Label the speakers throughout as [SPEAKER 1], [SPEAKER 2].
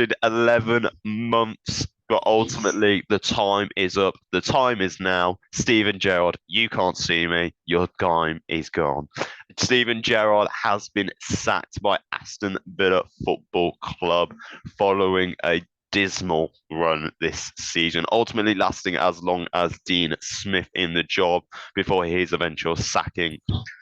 [SPEAKER 1] lasted 11 months, but ultimately the time is up. The time is now. Steven Gerrard, you can't see me. Your time is gone. Steven Gerrard has been sacked by Aston Villa Football Club following a dismal run this season, ultimately lasting as long as Dean Smith in the job before his eventual sacking.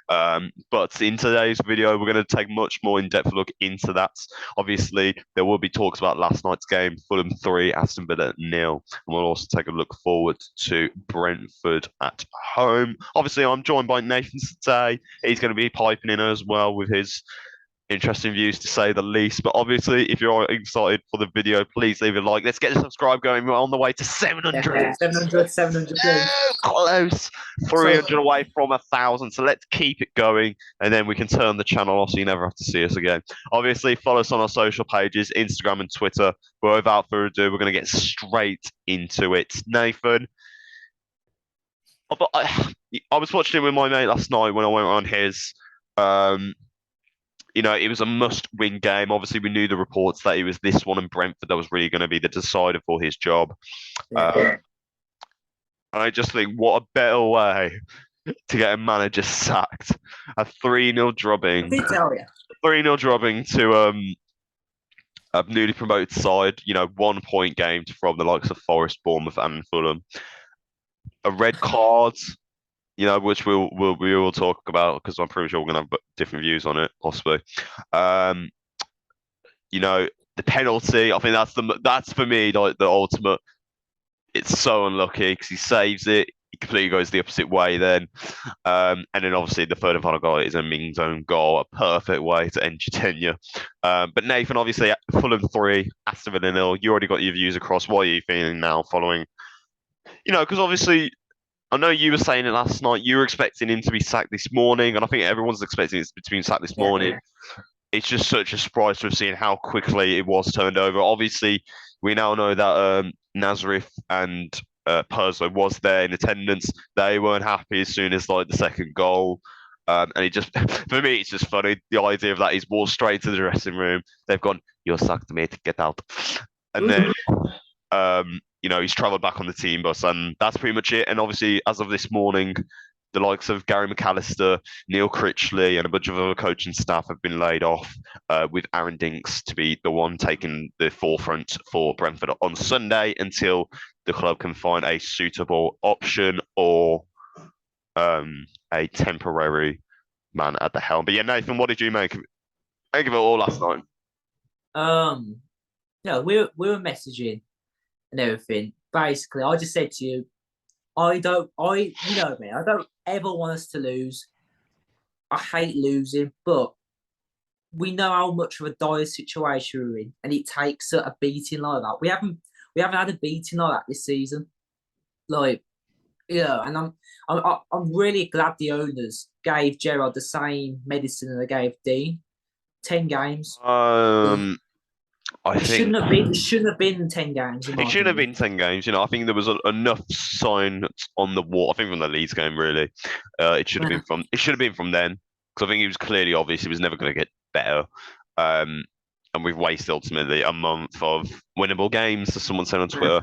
[SPEAKER 1] But in today's video, we're going to take much more in-depth look into that. Obviously, there will be talks about last night's game, Fulham 3, Aston Villa 0. And we'll also take a look forward to Brentford at home. Obviously, I'm joined by Nathan today. He's going to be piping in as well with his interesting views to say the least. But obviously, if you're excited for the video, please leave a like. Let's get the subscribe going. We're on the way to 700.
[SPEAKER 2] Yeah, 700, please.
[SPEAKER 1] Close. 300 away from 1,000. So let's keep it going, and then we can turn the channel off so you never have to see us again. Obviously, follow us on our social pages, Instagram and Twitter. But without further ado, we're going to get straight into it. Nathan, I was watching it with my mate last night when I went on his. It was a must-win game. Obviously, we knew the reports that it was this one and Brentford that was really going to be the decider for his job. I just think, what a better way to get a manager sacked. A 3-0 drubbing.
[SPEAKER 2] I did tell you.
[SPEAKER 1] 3-0 drubbing to a newly promoted side. 1 point game from the likes of Forest, Bournemouth, and Fulham. A red card. Which we will talk about because I'm pretty sure we're gonna have different views on it, possibly. The penalty. I think that's for me like the ultimate. It's so unlucky because he saves it. He completely goes the opposite way then, and then obviously the third and final goal is a Ming's own goal, a perfect way to end your tenure. But Nathan, obviously Fulham 3, Aston Villa 0. You already got your views across. What are you feeling now following? Because obviously. I know you were saying it last night. You were expecting him to be sacked this morning, and I think everyone's expecting it to be sacked this morning. It's just such a surprise to have seen how quickly it was turned over. Obviously, we now know that Nazareth and Perzo was there in attendance. They weren't happy as soon as the second goal. And it just, for me, it's just funny. The idea of that is walked straight to the dressing room. They've gone, "You're sacked, mate. Get out." And then. He's travelled back on the team bus, and that's pretty much it. And obviously, as of this morning, the likes of Gary McAllister, Neil Critchley, and a bunch of other coaching staff have been laid off, with Aaron Dinks to be the one taking the forefront for Brentford on Sunday until the club can find a suitable option or a temporary man at the helm. But yeah, Nathan, what did you make of it all last night?
[SPEAKER 2] We were messaging and everything. Basically, I just said to you, I don't ever want us to lose. I hate losing, but we know how much of a dire situation we're in, and it takes a beating like that. We haven't had a beating like that this season. And I'm really glad the owners gave Gerrard the same medicine that they gave Dean. 10 games.
[SPEAKER 1] It
[SPEAKER 2] shouldn't have been 10 games.
[SPEAKER 1] It shouldn't have been 10 games. I think there was enough sign on the wall. I think from the Leeds game, really, it should have been from. It should have been from then, because I think it was clearly obvious it was never going to get better. And we've wasted ultimately a month of winnable games, as someone said on Twitter.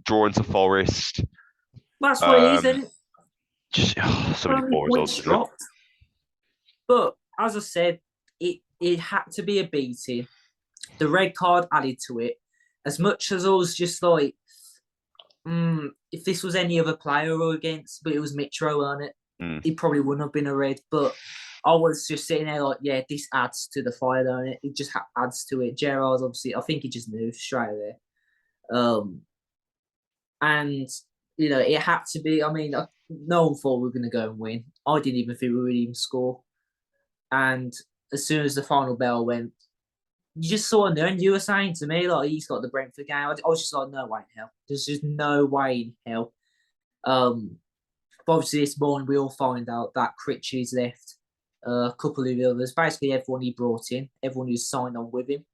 [SPEAKER 1] Drawing to Forest.
[SPEAKER 2] That's what it is, isn't it?
[SPEAKER 1] Just so many poor results.
[SPEAKER 2] But as I said, it had to be a beating. The red card added to it. As much as I was just like, if this was any other player or against, but it was Mitro on it, it probably wouldn't have been a red. But I was just sitting there like, yeah, this adds to the fire, don't it? It just adds to it. Gerrard's obviously, I think he just moved straight there. And, it had to be, no one thought we were going to go and win. I didn't even think we would even score. And as soon as the final bell went, you just saw him there, and you were saying to me, like, he's got the Brentford game. I was just like, no way in hell. There's just no way in hell. But obviously, this morning, we all find out that Critchley's left. A couple of the others, basically everyone he brought in, everyone who's signed on with him.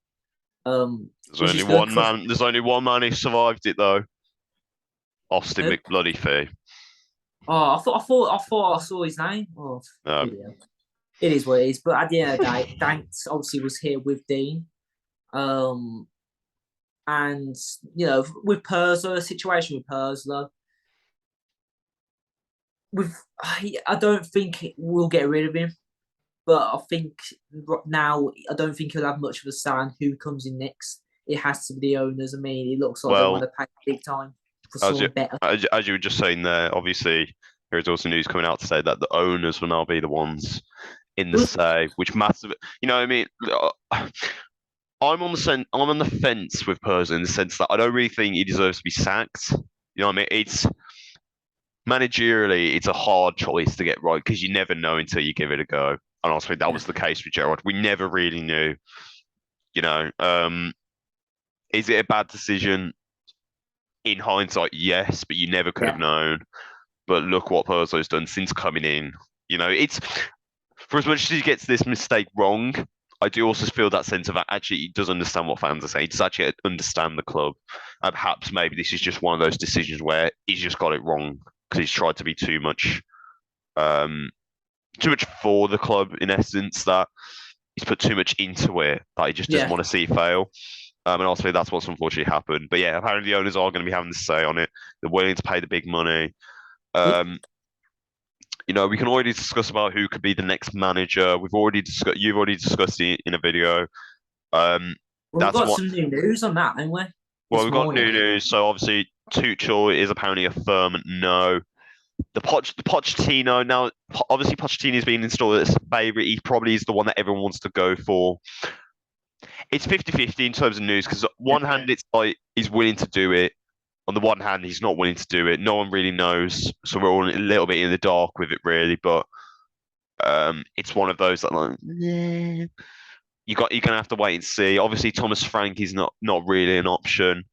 [SPEAKER 1] There's only one man. There's only one man who survived it, though. Austin McBloody Fee.
[SPEAKER 2] Oh, I thought I saw his name. Oh, it is what it is. But at the end of the day, Danks obviously was here with Dean. And with Purslow, a situation with Purslow, I don't think we'll get rid of him. But I think now I don't think he'll have much of a say on who comes in next. It has to be the owners. I mean, it looks like they want
[SPEAKER 1] Well,
[SPEAKER 2] to pay big time for
[SPEAKER 1] as you
[SPEAKER 2] someone better.
[SPEAKER 1] as you were just saying there, obviously there is also news coming out to say that the owners will now be the ones in the
[SPEAKER 2] Good.
[SPEAKER 1] say, which massive. You know, what I mean, I'm on the fence with Perez in the sense that I don't really think he deserves to be sacked. You know what I mean? It's managerially, it's a hard choice to get right because you never know until you give it a go. And honestly, that
[SPEAKER 2] Yeah.
[SPEAKER 1] was the case with Gerrard. We never really knew. You know, is it a bad decision? In hindsight, yes, but you never could have
[SPEAKER 2] Yeah.
[SPEAKER 1] known. But look what Perzo's done since coming in. You know, it's for as much as he gets this mistake wrong, I do also feel that sense of actually he does understand what fans are saying. He does actually understand the club. And perhaps maybe this is just one of those decisions where he's just got it wrong because he's tried to be um, too much for the club in essence. That he's put too much into it that he just doesn't
[SPEAKER 2] Yeah.
[SPEAKER 1] want to see it fail. And obviously that's what's unfortunately happened. But yeah, apparently the owners are going to be having the say on it. They're willing to pay the big money.
[SPEAKER 2] Good.
[SPEAKER 1] Um, we can already discuss about who could be the next manager. You've already discussed it in a video. Um,
[SPEAKER 2] Well, we've
[SPEAKER 1] that's
[SPEAKER 2] got
[SPEAKER 1] what.
[SPEAKER 2] some new news on that, haven't we?
[SPEAKER 1] Well,
[SPEAKER 2] This
[SPEAKER 1] we've got
[SPEAKER 2] morning.
[SPEAKER 1] new news. So obviously Tuchel is apparently a firm no. The Pochettino now. Obviously Pochettino's been installed as a favourite. He probably is the one that everyone wants to go for. It's 50-50 in terms of news because on
[SPEAKER 2] Yeah.
[SPEAKER 1] one hand it's like he's willing to do it. On the one hand, he's not willing to do it. No one really knows, so we're all a little bit in the dark with it, really. But it's one of those that like, yeah, you're gonna have to wait and see. Obviously, Thomas Frank is not really an option.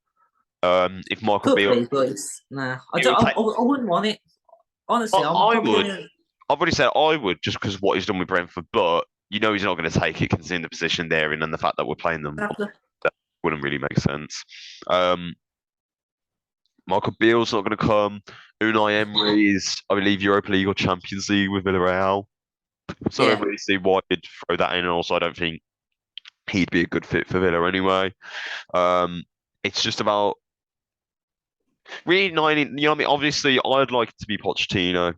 [SPEAKER 1] If Michael
[SPEAKER 2] Could
[SPEAKER 1] Beale,
[SPEAKER 2] be, but nah. I
[SPEAKER 1] it
[SPEAKER 2] don't.
[SPEAKER 1] would take.
[SPEAKER 2] I wouldn't want it. Honestly, I'm
[SPEAKER 1] I
[SPEAKER 2] probably
[SPEAKER 1] would.
[SPEAKER 2] gonna.
[SPEAKER 1] I've already said I would just because of what he's done with Brentford, but he's not going to take it considering the position they're in and the fact that we're playing them. That wouldn't really make sense. Um, Michael Beale's not going to come. Unai Emery is, I believe, Europa League or Champions League with Villarreal. So I don't
[SPEAKER 2] Yeah.
[SPEAKER 1] really see why you'd throw that in. And also, I don't think he'd be a good fit for Villa anyway. Um, it's just about reigniting. You know what I mean? Obviously, I'd like it to be Pochettino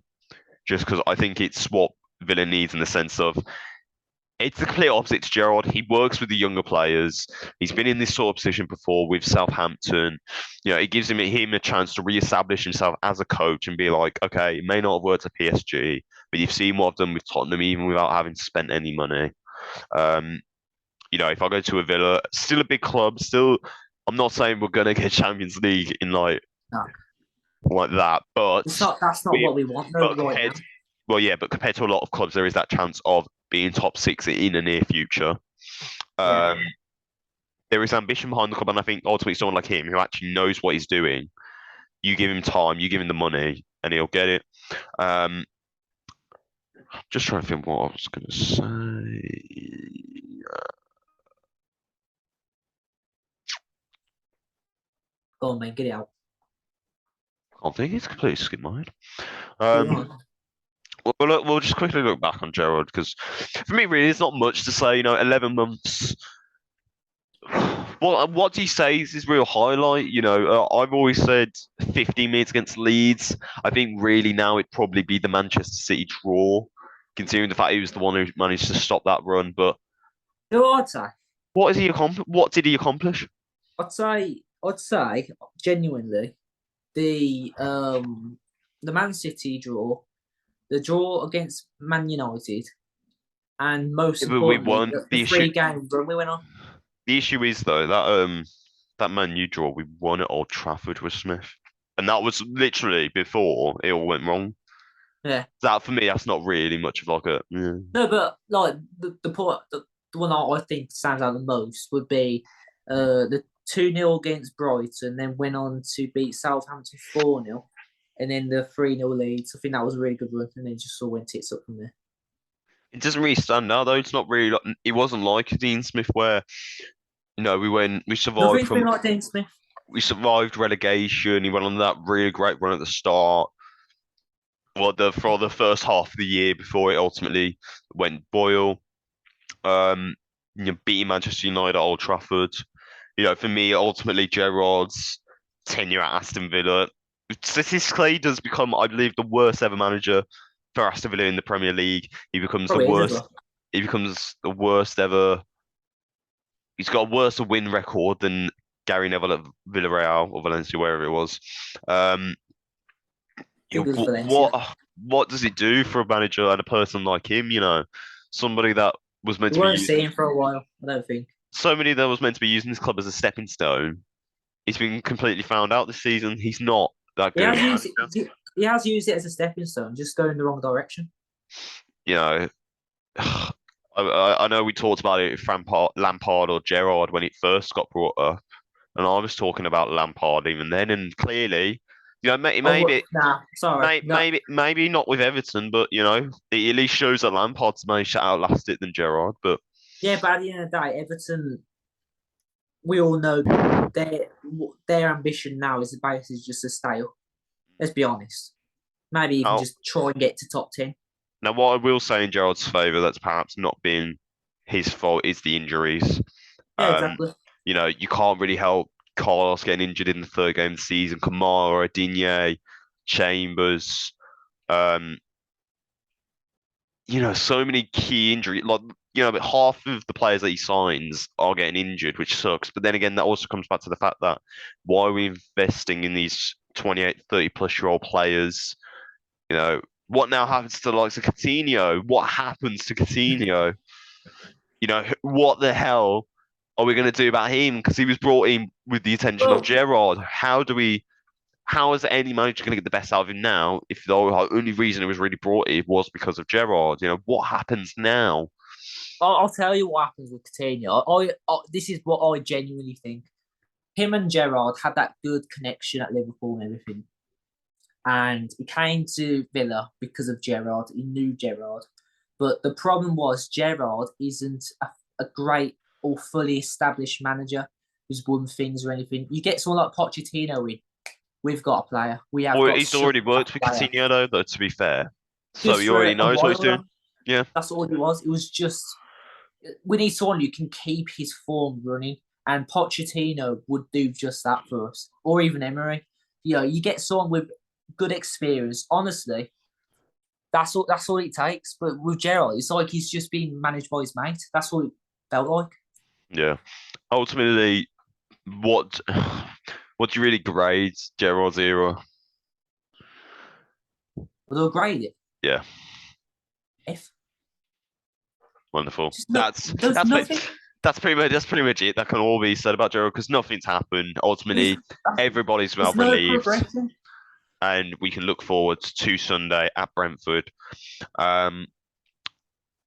[SPEAKER 1] just because I think it's what Villa needs in the sense of it's the complete opposite to Gerrard. He works with the younger players. He's been in this sort of position before with Southampton. It gives him a chance to re-establish himself as a coach and be like, okay, it may not have worked at PSG, but you've seen what I've done with Tottenham, even without having spent any money. Um, if I go to a Villa, still a big club, still, I'm not saying we're gonna get Champions League in
[SPEAKER 2] No,
[SPEAKER 1] like that, but
[SPEAKER 2] it's not. That's not
[SPEAKER 1] we,
[SPEAKER 2] what we want though
[SPEAKER 1] but
[SPEAKER 2] right now.
[SPEAKER 1] compared, well, yeah, but compared to a lot of clubs, there is that chance of being top six in the near future.
[SPEAKER 2] Yeah.
[SPEAKER 1] Um, there is ambition behind the club, and I think ultimately someone like him who actually knows what he's doing, you give him time, you give him the money, and he'll get it. Um, just trying to think what I was going to say.
[SPEAKER 2] Go on, man, get it out.
[SPEAKER 1] I think it's completely skipped my head.
[SPEAKER 2] Get it
[SPEAKER 1] Um,
[SPEAKER 2] on.
[SPEAKER 1] we'll just quickly look back on Gerrard because for me, really, there's not much to say. 11 months. What do you say is his real highlight? I've always said 15 minutes against Leeds. I think really now it'd probably be the Manchester City draw, considering the fact he was the one who managed to stop that run. But
[SPEAKER 2] You know what I'd say?
[SPEAKER 1] What did he accomplish?
[SPEAKER 2] I'd say genuinely the Man City draw, the draw against Man United, and most
[SPEAKER 1] We
[SPEAKER 2] importantly
[SPEAKER 1] won.
[SPEAKER 2] the three game run we went on.
[SPEAKER 1] The issue is though that Man U draw we won at Old Trafford with Smith, and that was literally before it all went wrong.
[SPEAKER 2] Yeah.
[SPEAKER 1] That for me, that's not really much of like a. Yeah.
[SPEAKER 2] No, but like the point, the one I think stands out the most would be the 2-0 against Brighton, then went on to beat Southampton 4-0, and then the 3-0 leads. I think that was a really good run, and then just all went tits up from there.
[SPEAKER 1] It doesn't really stand out though. It's not really. It wasn't like Dean Smith where we survived
[SPEAKER 2] Nothing's
[SPEAKER 1] from
[SPEAKER 2] been like Dean Smith.
[SPEAKER 1] we survived relegation. He went on that really great run at the start. Well, for the first half of the year before it ultimately went boil. Um, beating Manchester United at Old Trafford. For me, ultimately, Gerrard's tenure at Aston Villa statistically does become, I believe, the worst ever manager for Aston Villa in the Premier League. He becomes the
[SPEAKER 2] Probably is as
[SPEAKER 1] worst.
[SPEAKER 2] well.
[SPEAKER 1] He becomes the worst ever. He's got a worse win record than Gary Neville at Villarreal or Valencia, wherever it was. Um,
[SPEAKER 2] I think it was Valencia.
[SPEAKER 1] what does it do for a manager and a person like him? Somebody that was meant
[SPEAKER 2] We
[SPEAKER 1] to be
[SPEAKER 2] weren't
[SPEAKER 1] using
[SPEAKER 2] seeing for a while. I don't think.
[SPEAKER 1] so many that was meant to be using this club as a stepping stone. He's been completely found out this season. He's not that
[SPEAKER 2] He
[SPEAKER 1] good
[SPEAKER 2] has
[SPEAKER 1] of a
[SPEAKER 2] used
[SPEAKER 1] manager.
[SPEAKER 2] he has used it as a stepping stone, just going in the wrong direction.
[SPEAKER 1] You know, I know we talked about it with Lampard or Gerrard when it first got brought up, and I was talking about Lampard even then, and clearly, maybe
[SPEAKER 2] Nah, sorry, no.
[SPEAKER 1] maybe not with Everton, but it at least shows that Lampard's managed to outlast it than Gerrard. But
[SPEAKER 2] Yeah, but at the end of the day, Everton, we all know their their ambition now is basically just to stay up. Let's be honest. Maybe even
[SPEAKER 1] now,
[SPEAKER 2] just try and get to top 10.
[SPEAKER 1] now what I will say in Gerrard's favour that's perhaps not been his fault is the injuries.
[SPEAKER 2] Yeah,
[SPEAKER 1] Um,
[SPEAKER 2] exactly.
[SPEAKER 1] you can't really help Carlos getting injured in the third game of the season. Kamara, Digne, Chambers. Um, so many key injuries. Like, but half of the players that he signs are getting injured, which sucks. But then again, that also comes back to the fact that why are we investing in these 28, 30 plus year old players? What now happens to the likes of Coutinho? What happens to Coutinho? What the hell are we going to do about him? Because he was brought in with the attention of
[SPEAKER 2] Well,
[SPEAKER 1] Gerrard. How is any manager going to get the best out of him now if the only reason it was really brought in was because of Gerrard? What happens now?
[SPEAKER 2] I'll tell you what happens with Coutinho. This is what I genuinely think. Him and Gerrard had that good connection at Liverpool and everything. And he came to Villa because of Gerrard. He knew Gerrard. But the problem was Gerrard isn't a great or fully established manager who's won things or anything. You get someone like Pochettino in, we've got a player. We have
[SPEAKER 1] Well,
[SPEAKER 2] got
[SPEAKER 1] he's
[SPEAKER 2] such
[SPEAKER 1] already
[SPEAKER 2] a
[SPEAKER 1] worked with
[SPEAKER 2] player.
[SPEAKER 1] Coutinho, though, to be fair. So
[SPEAKER 2] Just
[SPEAKER 1] he
[SPEAKER 2] for
[SPEAKER 1] already
[SPEAKER 2] a
[SPEAKER 1] knows what he's
[SPEAKER 2] while
[SPEAKER 1] doing.
[SPEAKER 2] though.
[SPEAKER 1] Yeah.
[SPEAKER 2] That's all it was. It was just we need someone who can keep his form running, and Pochettino would do just that for us, or even Emery. You get someone with good experience. Honestly, that's all. That's all it takes. But with Gerald, it's like he's just being managed by his mate. That's what it felt like.
[SPEAKER 1] Yeah. Ultimately, what what do you really grade Gerrard's era?
[SPEAKER 2] But they'll grade it.
[SPEAKER 1] Yeah.
[SPEAKER 2] If
[SPEAKER 1] Wonderful.
[SPEAKER 2] just no, there's
[SPEAKER 1] That's
[SPEAKER 2] nothing.
[SPEAKER 1] that's pretty much it. That can all be said about Gerald because nothing's happened.
[SPEAKER 2] There's,
[SPEAKER 1] Ultimately, everybody's well
[SPEAKER 2] there's no
[SPEAKER 1] relieved,
[SPEAKER 2] progression.
[SPEAKER 1] and we can look forward to Sunday at Brentford. Um,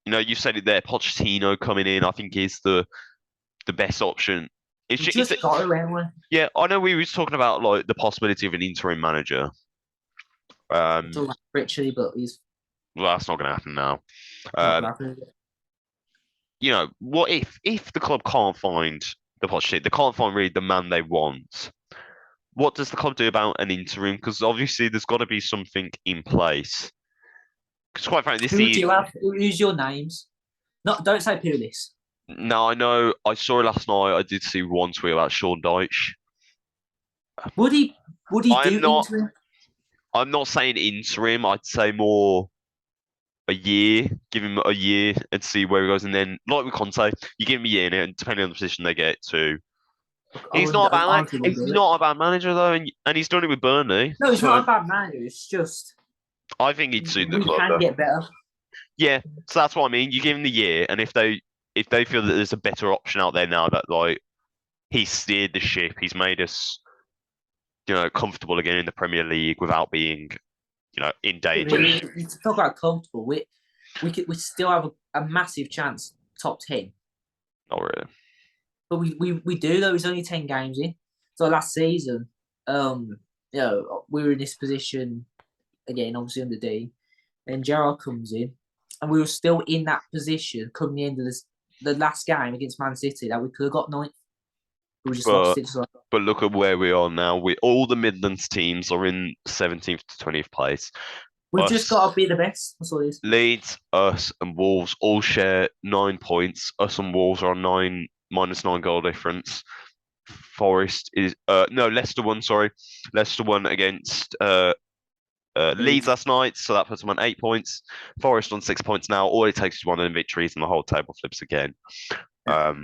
[SPEAKER 1] you said it there. Pochettino coming in, I think, is the best option.
[SPEAKER 2] We just got around one.
[SPEAKER 1] Yeah. I know we was talking about like the possibility of an interim manager. Um,
[SPEAKER 2] Richly, but he's
[SPEAKER 1] well, that's not going to happen now.
[SPEAKER 2] not
[SPEAKER 1] Um,
[SPEAKER 2] grabbing it.
[SPEAKER 1] what if the club can't find the Pochettino, they can't find really the man they want? What does the club do about an interim? Because obviously there's got to be something in place. Because quite frankly,
[SPEAKER 2] Who do you have? Who's your names? Not don't say Pulis.
[SPEAKER 1] now I know I saw it last night. I did see one tweet about Sean Dyche.
[SPEAKER 2] Would he? Would he
[SPEAKER 1] I'm
[SPEAKER 2] do
[SPEAKER 1] not.
[SPEAKER 2] interim?
[SPEAKER 1] I'm not saying interim. I'd say more a year. Give him a year and see where he goes. And then, like with Conte, you give him a year, and depending on the position they get to,
[SPEAKER 2] I
[SPEAKER 1] he's
[SPEAKER 2] wouldn't.
[SPEAKER 1] not a
[SPEAKER 2] I
[SPEAKER 1] bad
[SPEAKER 2] honestly wouldn't
[SPEAKER 1] he's
[SPEAKER 2] do it.
[SPEAKER 1] not a bad manager though, and he's done it with Burnley.
[SPEAKER 2] No, he's
[SPEAKER 1] So
[SPEAKER 2] not a bad manager. It's just
[SPEAKER 1] I think he'd suit the
[SPEAKER 2] we
[SPEAKER 1] club
[SPEAKER 2] can
[SPEAKER 1] though.
[SPEAKER 2] get better.
[SPEAKER 1] Yeah, so that's what I mean. You give him the year, and if they feel that there's a better option out there now that like he's steered the ship, he's made us comfortable again in the Premier League without being in danger.
[SPEAKER 2] We talk about comfortable. We still have a massive chance top 10,
[SPEAKER 1] Not really.
[SPEAKER 2] but we do though. It's only 10 games in. So last season, we were in this position again, obviously under Dean. Then Gerrard comes in, and we were still in that position come the end of the last game against Man City that we could have got ninth. We just
[SPEAKER 1] But
[SPEAKER 2] lost it. So
[SPEAKER 1] but look at where we are now. We all the Midlands teams are in 17th to 20th place.
[SPEAKER 2] we've just
[SPEAKER 1] Us,
[SPEAKER 2] got to be the best. That's all it is.
[SPEAKER 1] Leeds, us, and Wolves all share 9 points. Us and Wolves are on nine minus 9 goal difference. Forest is no Leicester won. Sorry, Leicester won against Leeds
[SPEAKER 2] Leeds.
[SPEAKER 1] last night, so that puts them on 8 points. Forest on 6 points now. All it takes is one of the victories, and the whole table flips again.
[SPEAKER 2] Yeah.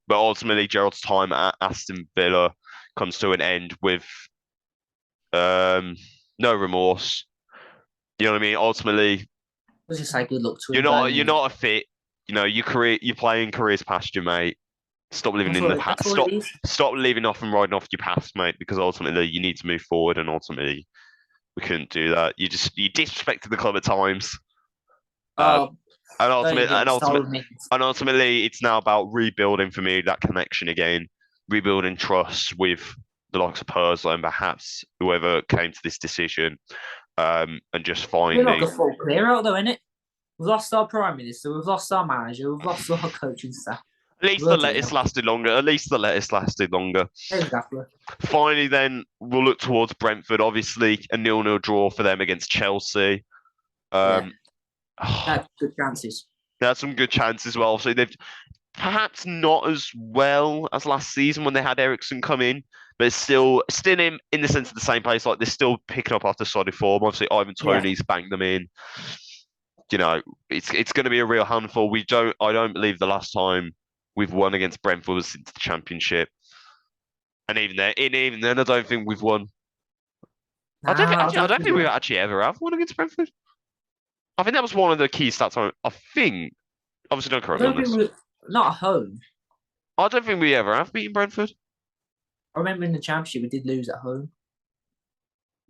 [SPEAKER 1] But ultimately, Gerrard's time at Aston Villa comes to an end with no remorse. You know what I mean? Ultimately,
[SPEAKER 2] Let's just say good luck to
[SPEAKER 1] you're
[SPEAKER 2] him
[SPEAKER 1] not
[SPEAKER 2] going
[SPEAKER 1] you're
[SPEAKER 2] in.
[SPEAKER 1] not a fit. You know, you're playing careers past you, mate. Stop living in the
[SPEAKER 2] That's
[SPEAKER 1] past.
[SPEAKER 2] what it is.
[SPEAKER 1] Stop living off and riding off your past, mate. Because ultimately, you need to move forward, and ultimately, we couldn't do that. You disrespected the club at times. Um,
[SPEAKER 2] Oh,
[SPEAKER 1] and
[SPEAKER 2] don't even
[SPEAKER 1] ultimately,
[SPEAKER 2] get me
[SPEAKER 1] and
[SPEAKER 2] started
[SPEAKER 1] ultimate,
[SPEAKER 2] with me.
[SPEAKER 1] and ultimately, it's now about rebuilding for me that connection again, rebuilding trust with the likes of Purslow and perhaps whoever came to this decision, and just
[SPEAKER 2] We're like
[SPEAKER 1] finding.
[SPEAKER 2] a full clear out though, innit? We've lost our prime minister, we've lost our manager, we've lost our coaching staff.
[SPEAKER 1] At least the
[SPEAKER 2] Bloody
[SPEAKER 1] lettuce
[SPEAKER 2] hell.
[SPEAKER 1] lasted longer. At least the lettuce lasted longer.
[SPEAKER 2] Exactly.
[SPEAKER 1] Finally, then we'll look towards Brentford. Obviously, a 0-0 draw for them against Chelsea.
[SPEAKER 2] Yeah.
[SPEAKER 1] Um,
[SPEAKER 2] Had good chances.
[SPEAKER 1] they had some good chances as well. So they've perhaps not as well as last season when they had Ericsson come in, but it's still in the sense of the same place. Like they're still picking up after solid form. Obviously, Ivan
[SPEAKER 2] Yeah.
[SPEAKER 1] Toney's banked them in. You know, it's going to be a real handful. I don't believe the last time we've won against Brentford was since the Championship, and even then, I don't think we've won.
[SPEAKER 2] Nah, I
[SPEAKER 1] I
[SPEAKER 2] don't
[SPEAKER 1] don't
[SPEAKER 2] think
[SPEAKER 1] think we
[SPEAKER 2] we'll.
[SPEAKER 1] actually ever have won against Brentford. I think that was one of the key stats. I think, obviously, don't
[SPEAKER 2] I
[SPEAKER 1] correct me
[SPEAKER 2] don't
[SPEAKER 1] on
[SPEAKER 2] think
[SPEAKER 1] this.
[SPEAKER 2] we're not at home.
[SPEAKER 1] I don't think we ever have beaten Brentford.
[SPEAKER 2] I remember in the championship we did lose at home.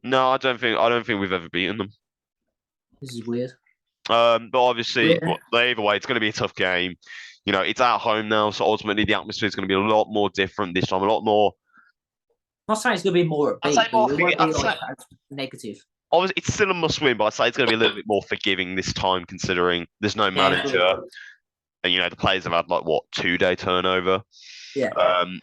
[SPEAKER 1] No, I don't think we've ever beaten them.
[SPEAKER 2] This is weird.
[SPEAKER 1] But obviously,
[SPEAKER 2] Yeah.
[SPEAKER 1] either way, it's going to be a tough game. You know, it's at home now, so ultimately the atmosphere is going to be a lot more different this time. A lot more.
[SPEAKER 2] I'm not saying it's gonna be more
[SPEAKER 1] I'd say
[SPEAKER 2] upbeat, but
[SPEAKER 1] more.
[SPEAKER 2] it won't
[SPEAKER 1] I'd
[SPEAKER 2] be like
[SPEAKER 1] say
[SPEAKER 2] as negative.
[SPEAKER 1] obviously it's still a must-win, but I'd say it's going to be a little bit more forgiving this time, considering there's no
[SPEAKER 2] Yeah, good.
[SPEAKER 1] manager, and you know the players have had like what 2 day turnover.
[SPEAKER 2] Yeah.
[SPEAKER 1] Um,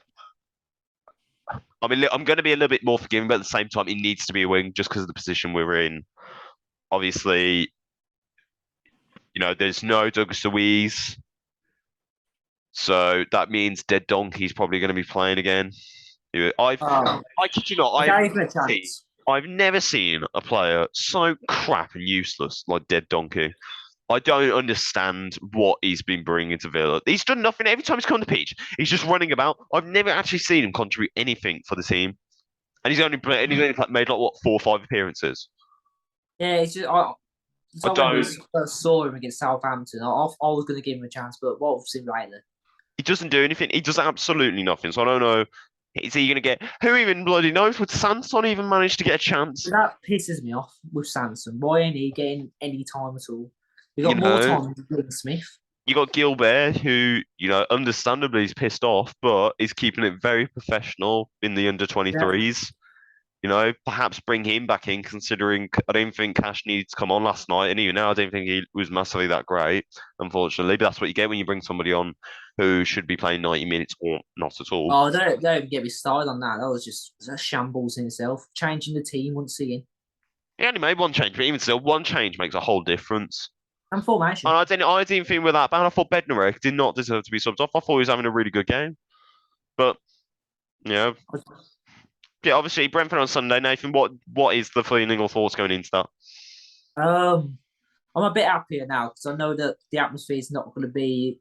[SPEAKER 1] I mean, I'm going to be a little bit more forgiving, but at the same time, it needs to be a win just because of the position we're in. Obviously, you know, there's no Douglas Luiz, so that means Dead Donkey's probably going to be playing again.
[SPEAKER 2] Oh,
[SPEAKER 1] I kid you not,
[SPEAKER 2] I gave him a chance.
[SPEAKER 1] I've never seen a player so crap and useless like Dead Donkey. I don't understand what he's been bringing to Villa. He's done nothing. Every time he's come on the pitch, he's just running about. I've never actually seen him contribute anything for the team, and he's only made like what 4 or 5 appearances.
[SPEAKER 2] Yeah, it's
[SPEAKER 1] I
[SPEAKER 2] like when we
[SPEAKER 1] don't.
[SPEAKER 2] first saw him against Southampton. I was going to give him a chance, but what we've seen lately,
[SPEAKER 1] He doesn't do anything. He does absolutely nothing. So I don't know. Is he going to get? Who even bloody knows? Would Sanson even manage to get a chance?
[SPEAKER 2] that pisses me off with Sanson. Why ain't he getting any time at all? We
[SPEAKER 1] You
[SPEAKER 2] got more
[SPEAKER 1] know,
[SPEAKER 2] time than Smith.
[SPEAKER 1] you got Gilbert, who you know, understandably is pissed off, but is keeping it very professional in the under
[SPEAKER 2] Yeah.
[SPEAKER 1] 23s. You know, perhaps bring him back in, considering I don't think Cash needed to come on last night, and even now I don't think he was massively that great, unfortunately. But that's what you get when you bring somebody on who should be playing 90 minutes or not at all.
[SPEAKER 2] Oh, don't even get me started on that. That was just a shambles in itself. Changing the team once again.
[SPEAKER 1] He only made one change, but even still, one change makes a whole difference.
[SPEAKER 2] And formation.
[SPEAKER 1] And I didn't think with that bad. I thought Bednarek did not deserve to be subbed off. I thought he was having a really good game. But, you know, yeah, obviously Brentford on Sunday. Nathan, what is the feeling or thoughts going into that?
[SPEAKER 2] Um, I'm a bit happier now because I know that the atmosphere is not going to be.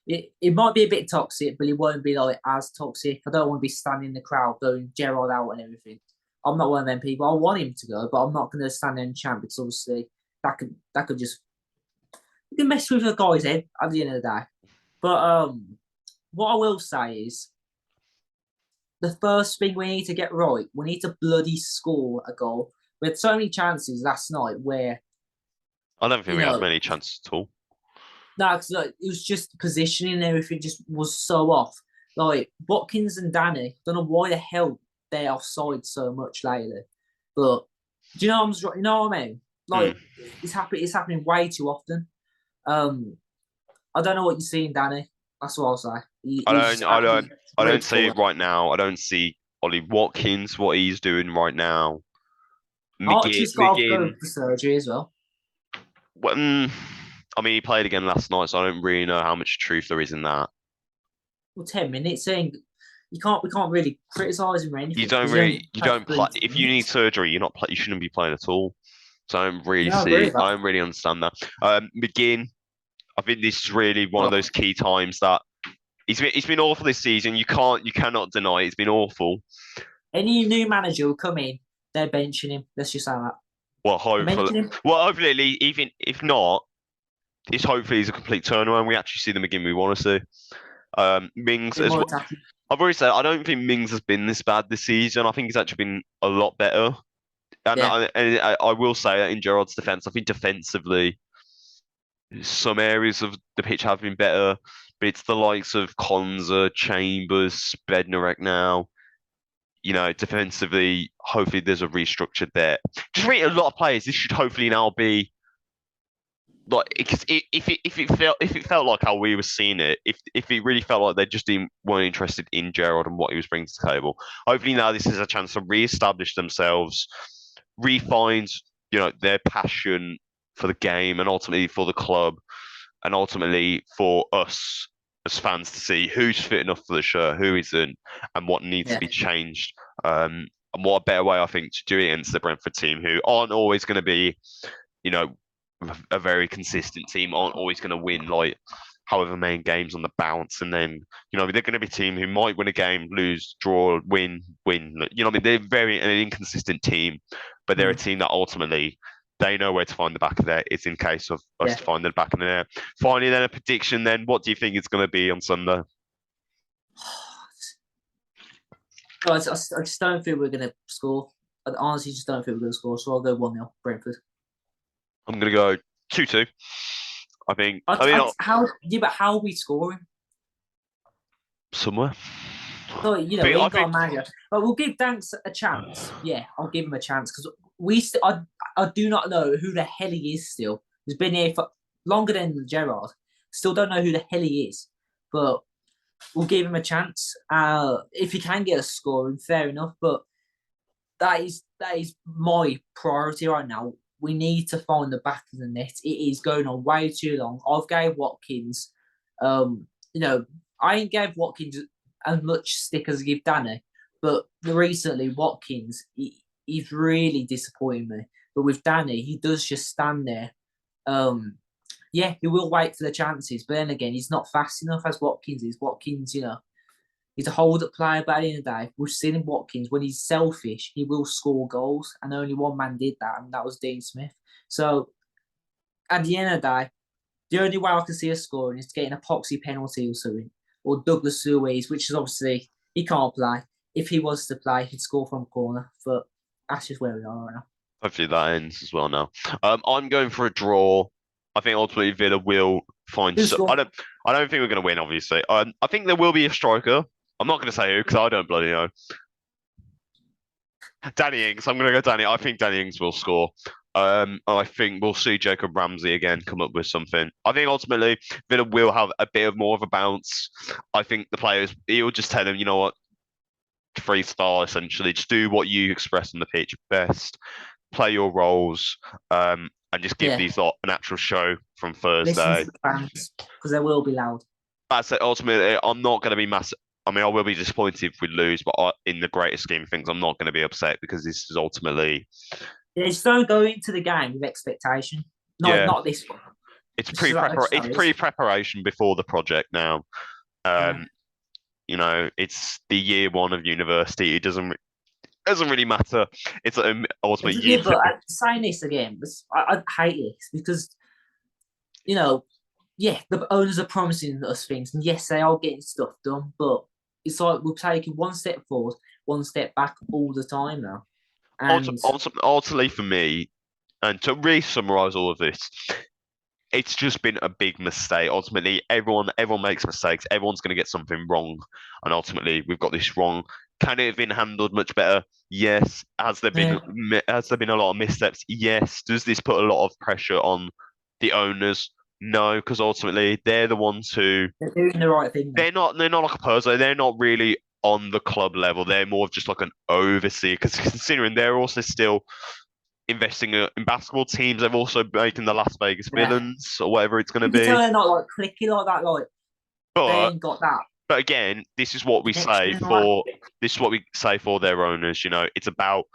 [SPEAKER 2] It might be a bit toxic, but it won't be like as toxic. I don't want to be standing in the crowd going Gerrard out and everything. I'm not one of them people. I want him to go, but I'm not going to stand there and chant because obviously that could just you can mess with the guy's head at the end of the day. But what I will say is the first thing we need to get right, we need to bloody score a goal. We had so many chances last night where
[SPEAKER 1] I don't think
[SPEAKER 2] you
[SPEAKER 1] we had
[SPEAKER 2] know
[SPEAKER 1] many chances at all.
[SPEAKER 2] no, because like, it was just positioning and everything just was so off. Like Watkins and Danny, don't know why the hell they're offside so much lately. But do you know what I mean?
[SPEAKER 1] Hmm.
[SPEAKER 2] Like it's happening way too often. Um, I don't know what you see in Danny. That's what I'll say.
[SPEAKER 1] I
[SPEAKER 2] He's
[SPEAKER 1] don't, I don't,
[SPEAKER 2] absolutely
[SPEAKER 1] I don't see
[SPEAKER 2] dreadful.
[SPEAKER 1] it right now. I don't see Ollie Watkins what he's doing right now.
[SPEAKER 2] Archie's got to go
[SPEAKER 1] McGinn.
[SPEAKER 2] for surgery as well.
[SPEAKER 1] Well, I mean, he played again last night, so I don't really know how much truth there is in that.
[SPEAKER 2] Well, 10 minutes saying you can't we can't really criticise him or
[SPEAKER 1] You
[SPEAKER 2] anything
[SPEAKER 1] don't
[SPEAKER 2] because he only
[SPEAKER 1] really, you
[SPEAKER 2] played
[SPEAKER 1] don't play.
[SPEAKER 2] 30
[SPEAKER 1] If you need
[SPEAKER 2] minutes.
[SPEAKER 1] surgery, you're not play, you shouldn't be playing at all. So I don't really
[SPEAKER 2] Yeah, I agree
[SPEAKER 1] see,
[SPEAKER 2] with that.
[SPEAKER 1] I don't really understand that. McGinn, I think this is really one of
[SPEAKER 2] But
[SPEAKER 1] those key times that he's been awful this season. You cannot deny it's been awful.
[SPEAKER 2] any new manager will come in, they're benching him. Let's just say that.
[SPEAKER 1] Well,
[SPEAKER 2] They're
[SPEAKER 1] hopefully,
[SPEAKER 2] benching him.
[SPEAKER 1] even if not, it's hopefully is a complete turnaround. We actually see the McGinn we want to see. Mings
[SPEAKER 2] Bit
[SPEAKER 1] as
[SPEAKER 2] more
[SPEAKER 1] well.
[SPEAKER 2] attacking.
[SPEAKER 1] I've already said I don't think Mings has been this bad this season. I think he's actually been a lot better. And
[SPEAKER 2] Yeah.
[SPEAKER 1] I will say that in Gerrard's defence, I think defensively, some areas of the pitch have been better. But it's the likes of Konza, Chambers, Bednarek now. Defensively, hopefully there's a restructured there. Just really a lot of players. This should hopefully now be like because if it felt like how we were seeing it, if it really felt like they just weren't interested in Gerrard and what he was bringing to the table, hopefully now this is a chance to re-establish themselves, re-find their passion for the game and ultimately for the club and ultimately for us as fans to see who's fit enough for the shirt, who isn't, and what needs to
[SPEAKER 2] Yeah.
[SPEAKER 1] be changed. And what a better way I think to do it against the Brentford team, who aren't always going to be you know, a very consistent team, aren't always going to win like however many games on the bounce. And then, they're going to be a team who might win a game, lose, draw, win, win. They're very an inconsistent team, but they're a
[SPEAKER 2] Mm.
[SPEAKER 1] team that ultimately they know where to find the back of their. It's in case of us
[SPEAKER 2] Yeah.
[SPEAKER 1] to find the back of the net. Finally, then a prediction. Then, what do you think it's going to be on Sunday?
[SPEAKER 2] No, I just don't think we're going to score. I honestly just don't think we're going to score. So I'll go 1-0 Brentford.
[SPEAKER 1] I'm going to go 2-2. I think.
[SPEAKER 2] But how are we scoring?
[SPEAKER 1] Somewhere.
[SPEAKER 2] So,
[SPEAKER 1] But
[SPEAKER 2] we
[SPEAKER 1] I
[SPEAKER 2] ain't got a
[SPEAKER 1] think
[SPEAKER 2] manager. But we'll give Danks a chance. Yeah, I'll give him a chance because I do not know who the hell he is still. He's been here for longer than Gerrard. Still don't know who the hell he is. But we'll give him a chance. If he can get a scoring, fair enough. But that is my priority right now. We need to find the back of the net. It is going on way too long. I've gave Watkins, um, you know, I ain't gave Watkins as much stick as I give Danny, but recently Watkins, he's really disappointing me. But with Danny, he does just stand there. Um, yeah, he will wait for the chances, but then again, he's not fast enough as Watkins is. Watkins, he's a hold-up player, but at the end of the day, we've seen in Watkins, when he's selfish, he will score goals, and only one man did that, and that was Dean Smith. So, at the end of the day, the only way I can see us scoring is getting a poxy penalty or something, or Douglas Luiz, which is obviously, he can't play. If he was to play, he'd score from a corner, but that's just where we are right now.
[SPEAKER 1] hopefully that ends as well now. I'm going for a draw. I think ultimately Villa will find.
[SPEAKER 2] Who score?
[SPEAKER 1] I don't think we're going to win. Obviously, I think there will be a striker. I'm not going to say who because I don't bloody know. Danny Ings. I'm going to go Danny. I think Danny Ings will score. I think we'll see Jacob Ramsey again come up with something. I think ultimately Villa will have a bit of more of a bounce. I think the players. He'll just tell them, you know what, freestyle essentially. Just do what you express on the pitch best. Play your roles. And just give
[SPEAKER 2] Yeah,
[SPEAKER 1] these lot an actual show from
[SPEAKER 2] listen to
[SPEAKER 1] Thursday.
[SPEAKER 2] the fans, because they will be loud.
[SPEAKER 1] That's it. Ultimately, I'm not going to be massive. I mean, I will be disappointed if we lose, but in the greater scheme of things, I'm not going to be upset because this is ultimately,
[SPEAKER 2] Yeah, just don't go into the game with expectation. No,
[SPEAKER 1] yeah,
[SPEAKER 2] not this one.
[SPEAKER 1] it's
[SPEAKER 2] It's just how
[SPEAKER 1] it's
[SPEAKER 2] it is.
[SPEAKER 1] pre-preparation before the project now.
[SPEAKER 2] Yeah.
[SPEAKER 1] Um, it's the year one of university. It doesn't really matter. It's ultimately year
[SPEAKER 2] Yeah,
[SPEAKER 1] two.
[SPEAKER 2] but saying this again, I hate this because you know, yeah, the owners are promising us things, and yes, they are getting stuff done, but it's like we're taking one step forward, one step back all the time now. And
[SPEAKER 1] Ultimately, for me, and to really summarize all of this, it's just been a big mistake. Ultimately, everyone makes mistakes. Everyone's going to get something wrong, and ultimately, we've got this wrong. Can it have been handled much better? Yes.
[SPEAKER 2] yeah,
[SPEAKER 1] Has there been a lot of missteps? Yes. Does this put a lot of pressure on the owners? No, because ultimately they're the ones who
[SPEAKER 2] they're doing the right thing now.
[SPEAKER 1] they're not like a person. They're not really on the club level. They're more of just like an overseer. Because considering they're also still investing in basketball teams. They've also making the Las Vegas
[SPEAKER 2] Yeah,
[SPEAKER 1] Villains or whatever it's going to
[SPEAKER 2] you can tell
[SPEAKER 1] be.
[SPEAKER 2] they're not like clicky like that. Like they
[SPEAKER 1] But
[SPEAKER 2] ain't got that.
[SPEAKER 1] But again, this is what we
[SPEAKER 2] Next
[SPEAKER 1] say
[SPEAKER 2] generation.
[SPEAKER 1] for their owners. It's about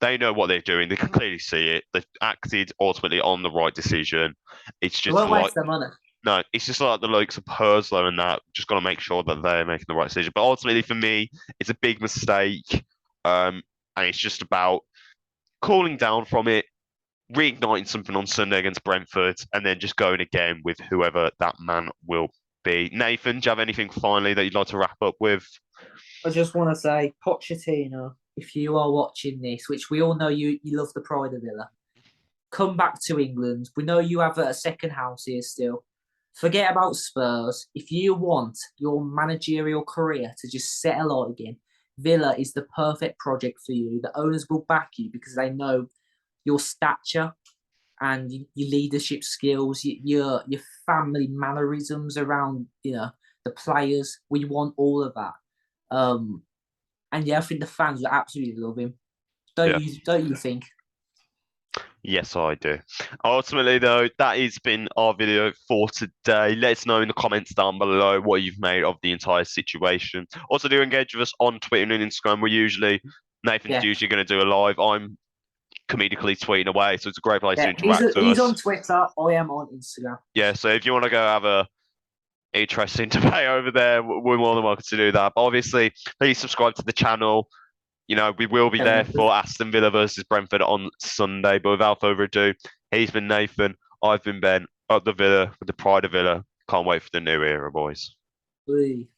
[SPEAKER 1] they know what they're doing. They can clearly see it. They've acted ultimately on the right decision. It's
[SPEAKER 2] They
[SPEAKER 1] just
[SPEAKER 2] won't
[SPEAKER 1] like
[SPEAKER 2] waste their money.
[SPEAKER 1] no, it's just like the likes of Purslow and that. Just got to make sure that they're making the right decision. But ultimately, for me, it's a big mistake. And it's just about cooling down from it, reigniting something on Sunday against Brentford, and then just going again with whoever that man will be. Nathan, do you have anything finally that you'd like to wrap up with?
[SPEAKER 2] I just want to say, Pochettino, if you are watching this, which we all know you love the Pride of Villa, come back to England. We know you have a second house here still. Forget about Spurs. If you want your managerial career to just settle out again, Villa is the perfect project for you. The owners will back you because they know your stature and your leadership skills, your family mannerisms around the players. We want all of that. And yeah, I think the fans will absolutely love him. Don't
[SPEAKER 1] Yeah.
[SPEAKER 2] you? Don't you think?
[SPEAKER 1] Yes, I do. Ultimately, though, that has been our video for today. Let us know in the comments down below what you've made of the entire situation. Also, do engage with us on Twitter and Instagram. Nathan's
[SPEAKER 2] Yeah,
[SPEAKER 1] usually going to do a live. I'm comedically tweeting away, so it's a great place to
[SPEAKER 2] yeah. He's
[SPEAKER 1] interact with
[SPEAKER 2] he's
[SPEAKER 1] us.
[SPEAKER 2] on Twitter. I am on Instagram.
[SPEAKER 1] Yeah, so if you want to go have a interesting debate over there, we're more than welcome to do that. But obviously, please subscribe to the channel. We will be there
[SPEAKER 2] Definitely.
[SPEAKER 1] for Aston Villa versus Brentford on Sunday. But without further ado, he's been Nathan. I've been Ben at the Villa with the Pride of Villa. Can't wait for the new era, boys.
[SPEAKER 2] Ui.